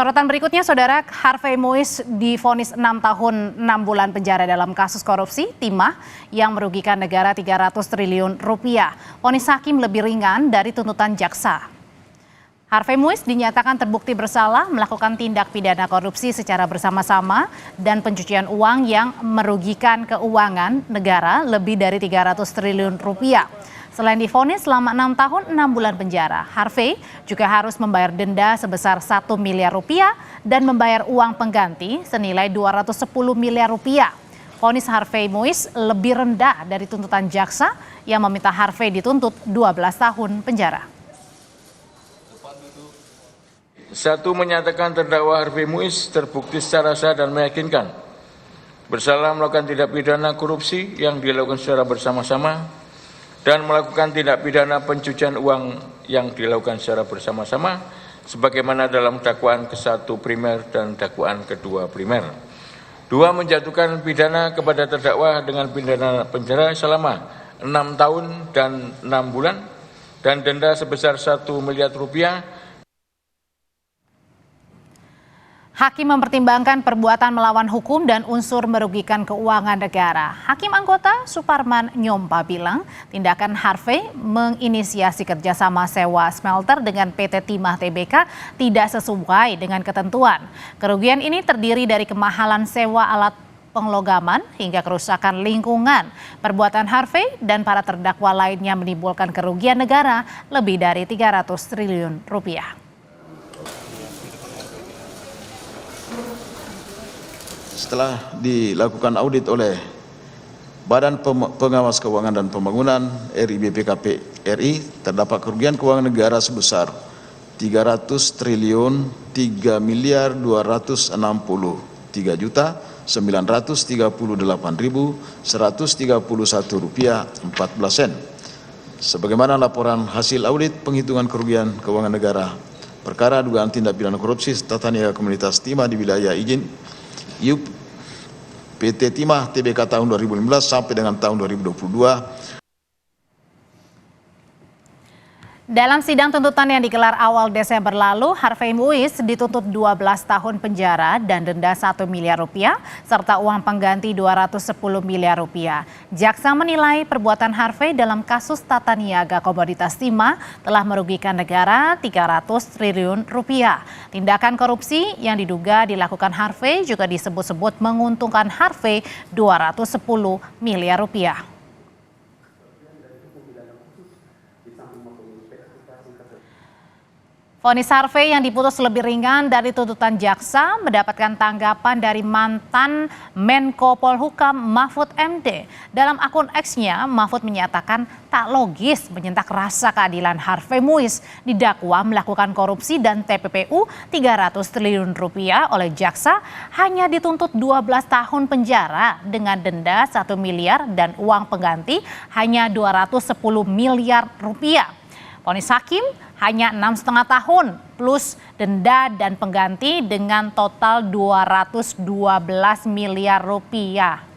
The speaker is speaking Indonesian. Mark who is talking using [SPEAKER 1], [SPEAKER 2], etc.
[SPEAKER 1] Sorotan berikutnya, Saudara, Harvey Muiz divonis 6 tahun 6 bulan penjara dalam kasus korupsi timah yang merugikan negara 300 triliun rupiah. Vonis hakim lebih ringan dari tuntutan jaksa. Harvey Muiz dinyatakan terbukti bersalah melakukan tindak pidana korupsi secara bersama-sama dan pencucian uang yang merugikan keuangan negara lebih dari 300 triliun rupiah. Selain divonis selama 6 tahun 6 bulan penjara, Harvey juga harus membayar denda sebesar 1 miliar rupiah dan membayar uang pengganti senilai 210 miliar rupiah. Vonis Harvey Muiz lebih rendah dari tuntutan jaksa yang meminta Harvey dituntut 12 tahun penjara.
[SPEAKER 2] Satu, menyatakan terdakwa Harvey Muiz terbukti secara sah dan meyakinkan bersalah melakukan tindak pidana korupsi yang dilakukan secara bersama-sama dan melakukan tindak pidana pencucian uang yang dilakukan secara bersama-sama sebagaimana dalam dakwaan ke-1 primer dan dakwaan kedua primer. 2, menjatuhkan pidana kepada terdakwa dengan pidana penjara selama 6 tahun dan 6 bulan dan denda sebesar 1 miliar rupiah.
[SPEAKER 1] Hakim mempertimbangkan perbuatan melawan hukum dan unsur merugikan keuangan negara. Hakim anggota Suparman Nyompa bilang tindakan Harvey menginisiasi kerjasama sewa smelter dengan PT Timah Tbk tidak sesuai dengan ketentuan. Kerugian ini terdiri dari kemahalan sewa alat penglogaman hingga kerusakan lingkungan. Perbuatan Harvey dan para terdakwa lainnya menimbulkan kerugian negara lebih dari 300 triliun rupiah.
[SPEAKER 3] Setelah dilakukan audit oleh Badan Pengawas Keuangan dan Pembangunan RI BPKP RI, terdapat kerugian keuangan negara sebesar 300 triliun 3 miliar 263 juta 938.131 rupiah 14 sen. Sebagaimana laporan hasil audit penghitungan kerugian keuangan negara perkara dugaan tindak pidana korupsi tata niaga komunitas timah di wilayah izin PT Timah Tbk tahun 2015 sampai dengan tahun 2022.
[SPEAKER 1] Dalam sidang tuntutan yang digelar awal Desember lalu, Harvey Muiz dituntut 12 tahun penjara dan denda 1 miliar rupiah serta uang pengganti 210 miliar rupiah. Jaksa menilai perbuatan Harvey dalam kasus tata niaga komoditas timah telah merugikan negara 300 triliun rupiah. Tindakan korupsi yang diduga dilakukan Harvey juga disebut-sebut menguntungkan Harvey 210 miliar rupiah. Vonis Harvey yang diputus lebih ringan dari tuntutan jaksa mendapatkan tanggapan dari mantan Menko Polhukam Mahfud MD. Dalam akun X-nya, Mahfud menyatakan tak logis menyentak rasa keadilan Harvey Muiz didakwa melakukan korupsi dan TPPU 300 triliun rupiah oleh jaksa hanya dituntut 12 tahun penjara dengan denda 1 miliar dan uang pengganti hanya 210 miliar rupiah. Vonis hakim hanya 6,5 tahun plus denda dan pengganti dengan total 212 miliar rupiah.